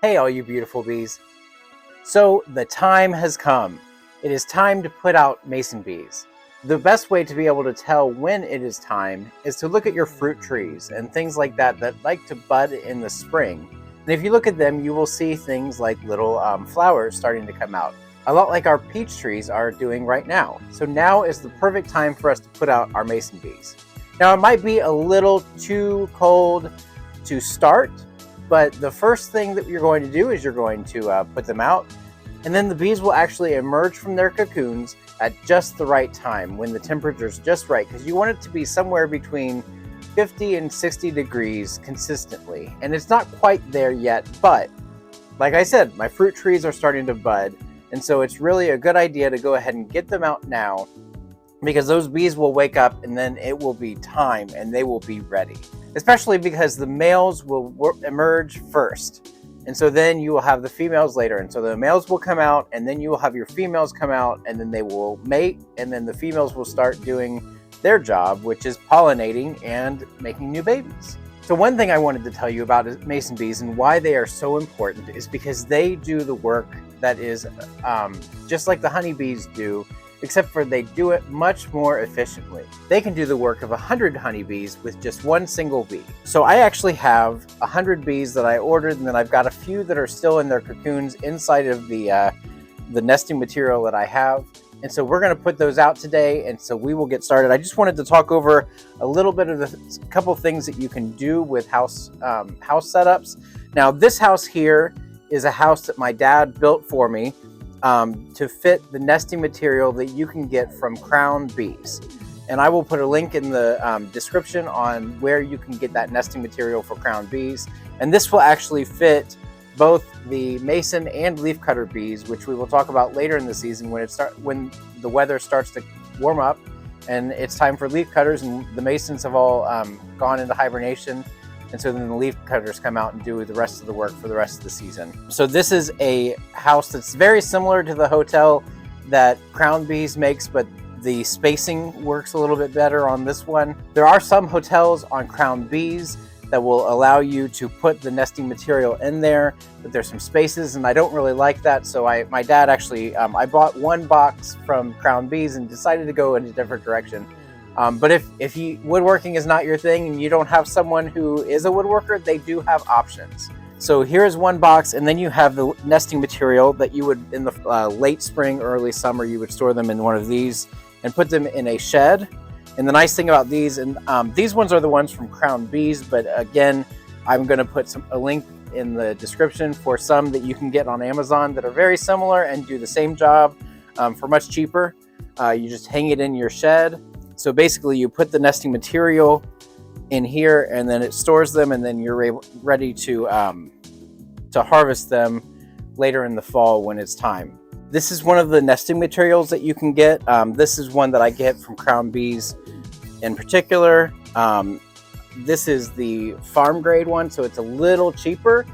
Hey, all you beautiful bees. So the time has come. It is time to put out mason bees. The best way to be able to tell when it is time is to look at your fruit trees and things like that that like to bud in the spring. And if you look at them, you will see things like little flowers starting to come out, a lot like our peach trees are doing right now. So now is the perfect time for us to put out our mason bees. Now it might be a little too cold to start, but the first thing that you're going to do is you're going to put them out, and then the bees will actually emerge from their cocoons at just the right time when the temperature is just right, because you want it to be somewhere between 50 and 60 degrees consistently. And it's not quite there yet, but like I said, my fruit trees are starting to bud, and so it's really a good idea to go ahead and get them out now, because those bees will wake up and then it will be time and they will be ready. Especially because the males will emerge first. And so then you will have the females later. And so the males will come out, and then you will have your females come out, and then they will mate, and then the females will start doing their job, which is pollinating and making new babies. So one thing I wanted to tell you about is mason bees and why they are so important is because they do the work that is just like the honeybees do, except for they do it much more efficiently. They can do the work of 100 honeybees with just one single bee. So I actually have 100 bees that I ordered, and then I've got a few that are still in their cocoons inside of the nesting material that I have. And so we're gonna put those out today, and so we will get started. I just wanted to talk over a little bit of a couple things that you can do with house setups. Now this house here is a house that my dad built for me to fit the nesting material that you can get from Crown Bees. And I will put a link in the description on where you can get that nesting material for Crown Bees. And this will actually fit both the mason and leafcutter bees, which we will talk about later in the season when the weather starts to warm up and it's time for leafcutters, and the masons have all gone into hibernation. And so then the leaf cutters come out and do the rest of the work for the rest of the season. So this is a house that's very similar to the hotel that Crown Bees makes, but the spacing works a little bit better on this one. There are some hotels on Crown Bees that will allow you to put the nesting material in there, but there's some spaces, and I don't really like that. So my dad actually, I bought one box from Crown Bees and decided to go in a different direction. But if woodworking is not your thing and you don't have someone who is a woodworker, they do have options. So here's one box, and then you have the nesting material that you would, in the late spring, early summer, you would store them in one of these and put them in a shed. And the nice thing about these, and these ones are the ones from Crown Bees, but again, I'm going to put a link in the description for some that you can get on Amazon that are very similar and do the same job for much cheaper. You just hang it in your shed. So basically you put the nesting material in here, and then it stores them, and then you're ready to harvest them later in the fall when it's time. This is one of the nesting materials that you can get. This is one that I get from Crown Bees in particular. This is the farm grade one, so it's a little cheaper,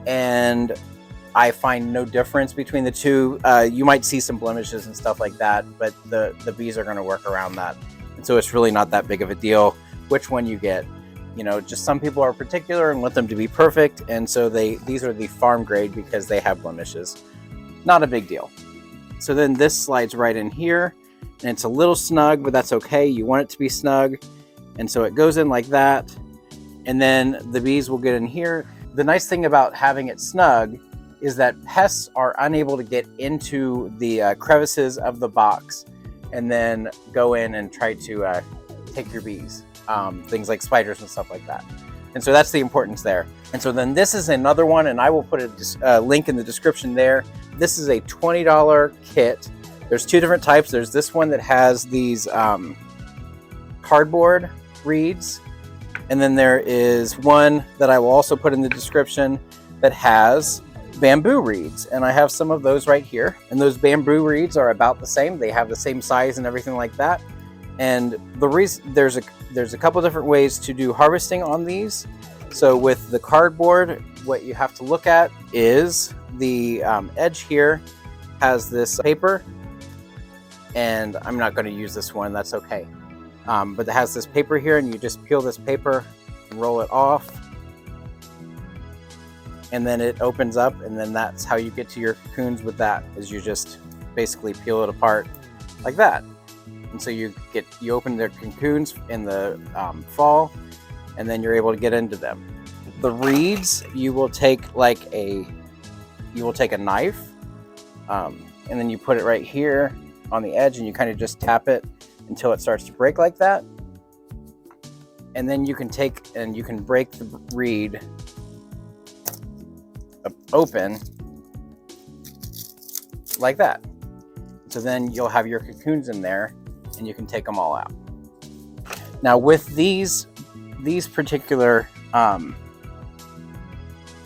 and I find no difference between the two. You might see some blemishes and stuff like that, but the bees are going to work around that. And so it's really not that big of a deal which one you get. You know, just some people are particular and want them to be perfect, and so these are the farm grade because they have blemishes. Not a big deal. So then this slides right in here, and it's a little snug, but that's okay. You want it to be snug, and so it goes in like that, and then the bees will get in here. The nice thing about having it snug is that pests are unable to get into the crevices of the box and then go in and try to take your bees, things like spiders and stuff like that. And so that's the importance there. And so then this is another one, and I will put a link in the description there. This is a $20 kit. There's two different types. There's this one that has these cardboard reeds, and then there is one that I will also put in the description that has bamboo reeds, and I have some of those right here. And those bamboo reeds are about the same. They have the same size and everything like that. And the reason there's a couple different ways to do harvesting on these. So with the cardboard, what you have to look at is the edge here has this paper, and I'm not going to use this one, that's okay. But it has this paper here, and you just peel this paper and roll it off. and then it opens up, and then that's how you get to your cocoons with that, is you just basically peel it apart like that. And so you open their cocoons in the fall, and then you're able to get into them. The reeds, you will take a knife, and then you put it right here on the edge, and you kind of just tap it until it starts to break like that. And then you can break the reed open like that. So then you'll have your cocoons in there, and you can take them all out. Now with these particular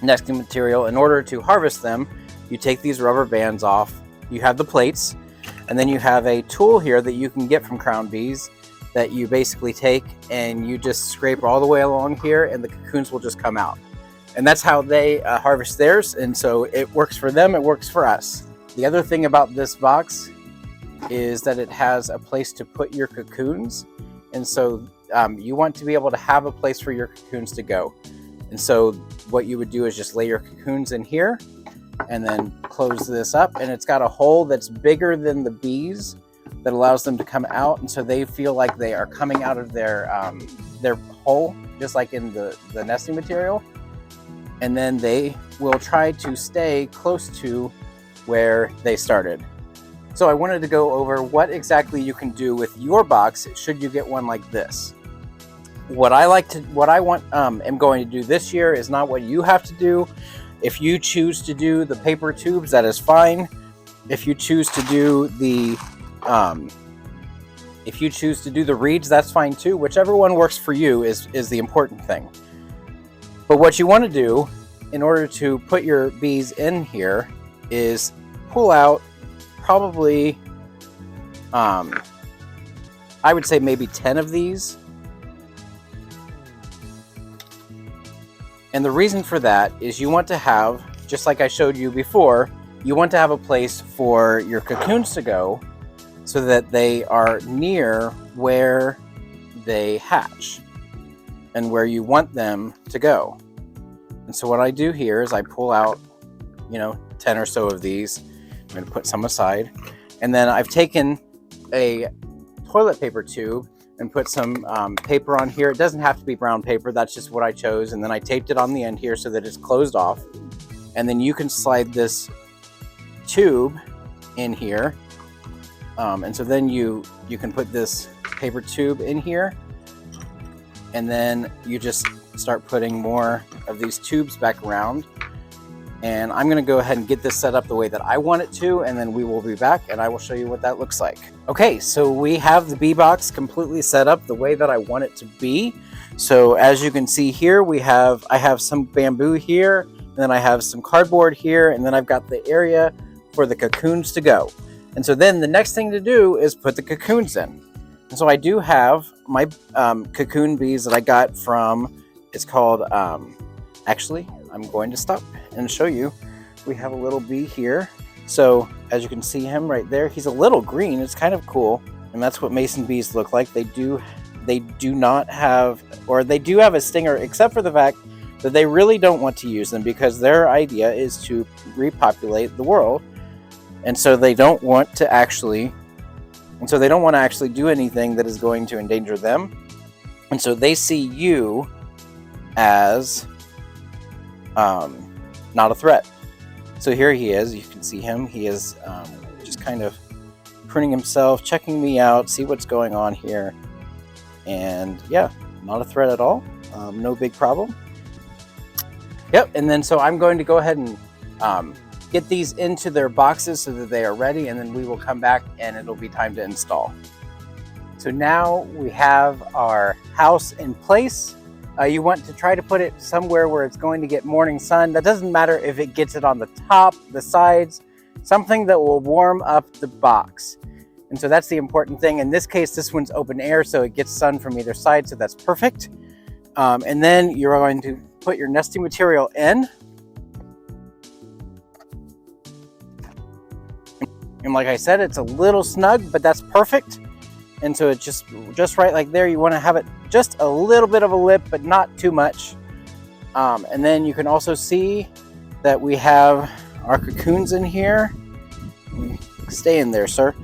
nesting material, in order to harvest them, you take these rubber bands off. You have the plates, and then you have a tool here that you can get from Crown Bees that you basically take and you just scrape all the way along here, and the cocoons will just come out. And that's how they harvest theirs. And so it works for them, it works for us. The other thing about this box is that it has a place to put your cocoons. And so you want to be able to have a place for your cocoons to go. And so what you would do is just lay your cocoons in here and then close this up. And it's got a hole that's bigger than the bees that allows them to come out. And so they feel like they are coming out of their hole, just like in the nesting material. And then they will try to stay close to where they started. So I wanted to go over what exactly you can do with your box should you get one like this. What I am going to do this year is not what you have to do. If you choose to do the paper tubes, that is fine. If you choose to do the reeds, that's fine too. Whichever one works for you is the important thing. But what you want to do in order to put your bees in here is pull out probably, I would say maybe 10 of these. And the reason for that is you want to have, just like I showed you before, you want to have a place for your cocoons to go so that they are near where they hatch and where you want them to go. And so what I do here is I pull out, 10 or so of these. I'm going to put some aside. And then I've taken a toilet paper tube and put some paper on here. It doesn't have to be brown paper. That's just what I chose. And then I taped it on the end here so that it's closed off. And then you can slide this tube in here. And so then you can put this paper tube in here. And then you just start putting more of these tubes back around. And I'm going to go ahead and get this set up the way that I want it to, and then we will be back and I will show you what that looks like. Okay, so we have the bee box completely set up the way that I want it to be. So as you can see here, I have some bamboo here, and then I have some cardboard here, and then I've got the area for the cocoons to go. And so then the next thing to do is put the cocoons in. And so I do have my cocoon bees that I got from, it's called, actually, I'm going to stop and show you. We have a little bee here. So as you can see him right there, he's a little green. It's kind of cool. And that's what mason bees look like. They do not have, or they do have a stinger, except for the fact that they really don't want to use them because their idea is to repopulate the world. And so they don't want to actually do anything that is going to endanger them. And so they see you as not a threat. So here he is. You can see him. He is just kind of pruning himself, checking me out, see what's going on here. And yeah, not a threat at all. No big problem. Yep. And then so I'm going to go ahead and get these into their boxes so that they are ready, and then we will come back and it'll be time to install. So now we have our house in place. You want to try to put it somewhere where it's going to get morning sun. That doesn't matter if it gets it on the top, the sides, something that will warm up the box. And so that's the important thing. In this case, this one's open air, so it gets sun from either side, so that's perfect. And then you're going to put your nesting material in. And like I said, it's a little snug, but that's perfect. And so it's just right like there. You want to have it just a little bit of a lip, but not too much. And then you can also see that we have our cocoons in here. Stay in there, sir.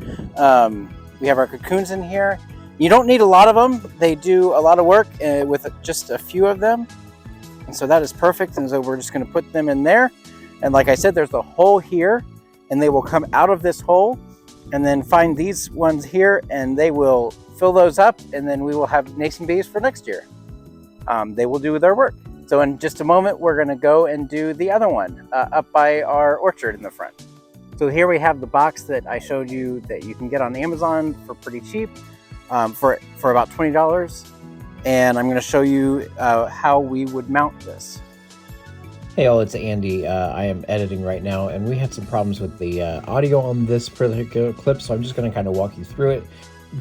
We have our cocoons in here. You don't need a lot of them. They do a lot of work with just a few of them. And so that is perfect. And so we're just going to put them in there. And like I said, there's a hole here, and they will come out of this hole and then find these ones here, and they will fill those up, and then we will have mason bees for next year. They will do their work. So in just a moment, we're going to go and do the other one up by our orchard in the front. So here we have the box that I showed you that you can get on Amazon for pretty cheap, for about $20. And I'm going to show you how we would mount this. Hey all, it's Andy. I am editing right now, and we had some problems with the audio on this particular clip, so I'm just going to kind of walk you through it.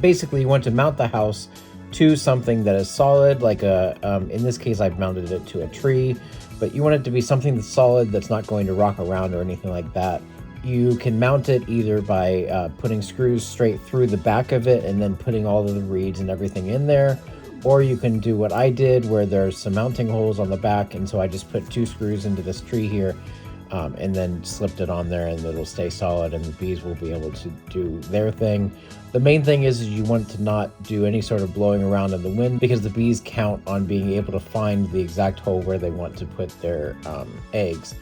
Basically, you want to mount the house to something that is solid, like in this case I've mounted it to a tree, but you want it to be something that's solid, that's not going to rock around or anything like that. You can mount it either by putting screws straight through the back of it and then putting all of the reeds and everything in there, or you can do what I did where there's some mounting holes on the back, and so I just put 2 screws into this tree here and then slipped it on there, and it'll stay solid and the bees will be able to do their thing. The main thing is you want to not do any sort of blowing around in the wind, because the bees count on being able to find the exact hole where they want to put their eggs.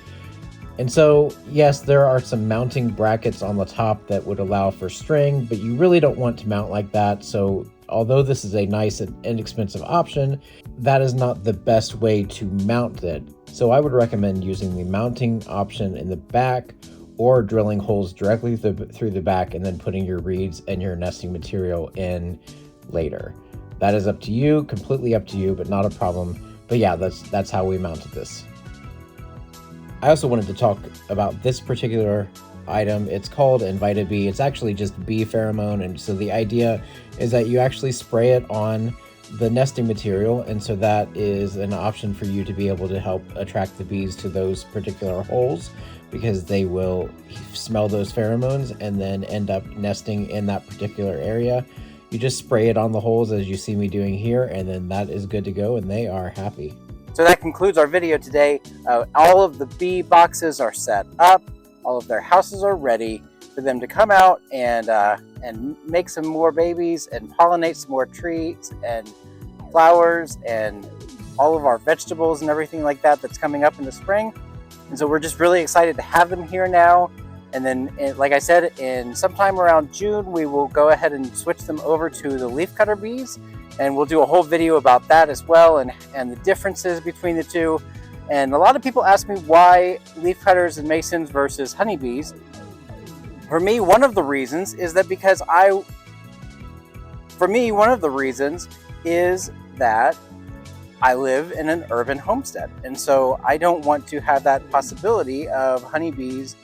And so, yes, there are some mounting brackets on the top that would allow for string, but you really don't want to mount like that. So although this is a nice and inexpensive option, that is not the best way to mount it. So I would recommend using the mounting option in the back, or drilling holes directly through the back and then putting your reeds and your nesting material in later. That is up to you, completely up to you, but not a problem. But yeah, that's how we mounted this. I also wanted to talk about this particular item. It's called Invite a Bee. It's actually just bee pheromone, and so the idea is that you actually spray it on the nesting material, and so that is an option for you to be able to help attract the bees to those particular holes, because they will smell those pheromones and then end up nesting in that particular area. You just spray it on the holes as you see me doing here, and then that is good to go, and they are happy. So that concludes our video today. All of the bee boxes are set up. All of their houses are ready for them to come out and make some more babies and pollinate some more trees and flowers and all of our vegetables and everything like that that's coming up in the spring. And so we're just really excited to have them here now. And then, like I said, in sometime around June, we will go ahead and switch them over to the leafcutter bees. And we'll do a whole video about that as well, and the differences between the two. And a lot of people ask me why leafcutters and masons versus honeybees. For me, one of the reasons is that I live in an urban homestead. And so I don't want to have that possibility of honeybees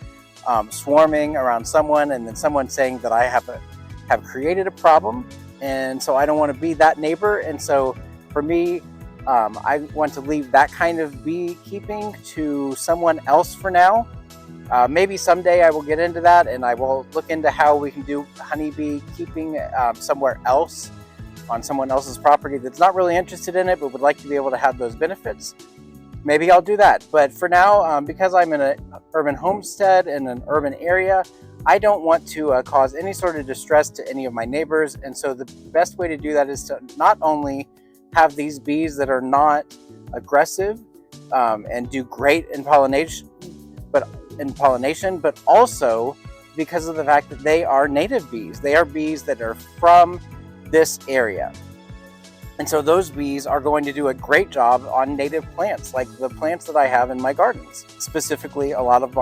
swarming around someone and then someone saying that I have created a problem. And so I don't want to be that neighbor. And so for me, I want to leave that kind of beekeeping to someone else for now. Maybe someday I will get into that, and I will look into how we can do honeybee keeping somewhere else, on someone else's property that's not really interested in it but would like to be able to have those benefits. Maybe I'll do that. But for now, because I'm in an urban homestead in an urban area, I don't want to cause any sort of distress to any of my neighbors. And so the best way to do that is to not only have these bees that are not aggressive and do great in pollination, but also because of the fact that they are native bees. They are bees that are from this area. And so those bees are going to do a great job on native plants, like the plants that I have in my gardens. Specifically, a lot of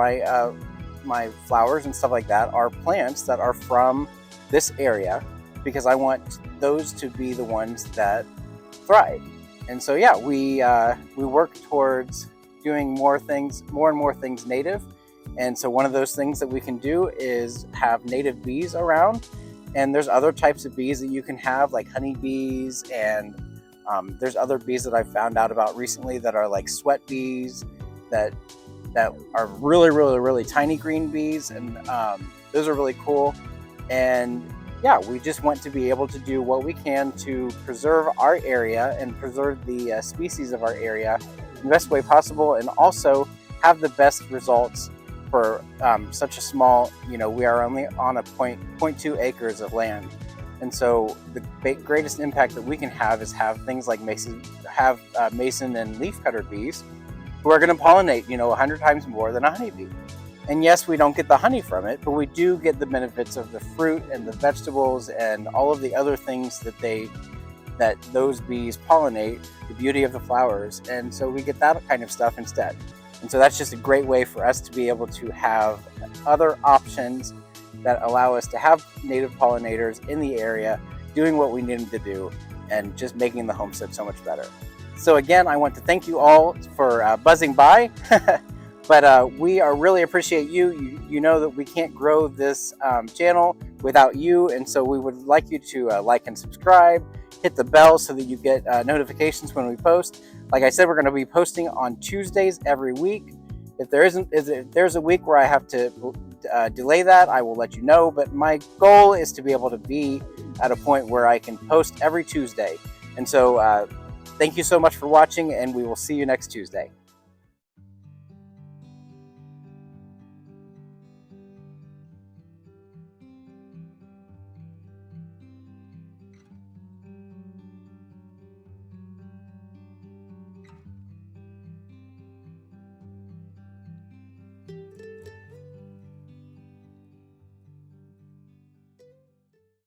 my flowers and stuff like that are plants that are from this area, because I want those to be the ones that thrive. And so yeah, we work towards doing more and more things native. And so one of those things that we can do is have native bees around. And there's other types of bees that you can have, like honeybees, and there's other bees that I've found out about recently that are like sweat bees that are really, really, really tiny green bees, and those are really cool. And yeah, we just want to be able to do what we can to preserve our area and preserve the species of our area in the best way possible, and also have the best results for such a small, we are only on a 0.2 acres of land. And so the greatest impact that we can have is have things like mason and leafcutter bees who are going to pollinate, 100 times more than a honeybee. And yes, we don't get the honey from it, but we do get the benefits of the fruit and the vegetables and all of the other things that those bees pollinate, the beauty of the flowers. And so we get that kind of stuff instead. And so that's just a great way for us to be able to have other options that allow us to have native pollinators in the area doing what we need them to do and just making the homestead so much better. So again, I want to thank you all for buzzing by, but we really appreciate you. You know that we can't grow this channel without you, and so we would like you to like and subscribe, hit the bell so that you get notifications when we post. Like I said, we're going to be posting on Tuesdays every week. If there's a week where I have to delay that, I will let you know, but my goal is to be able to be at a point where I can post every Tuesday. And so thank you so much for watching, and we will see you next Tuesday.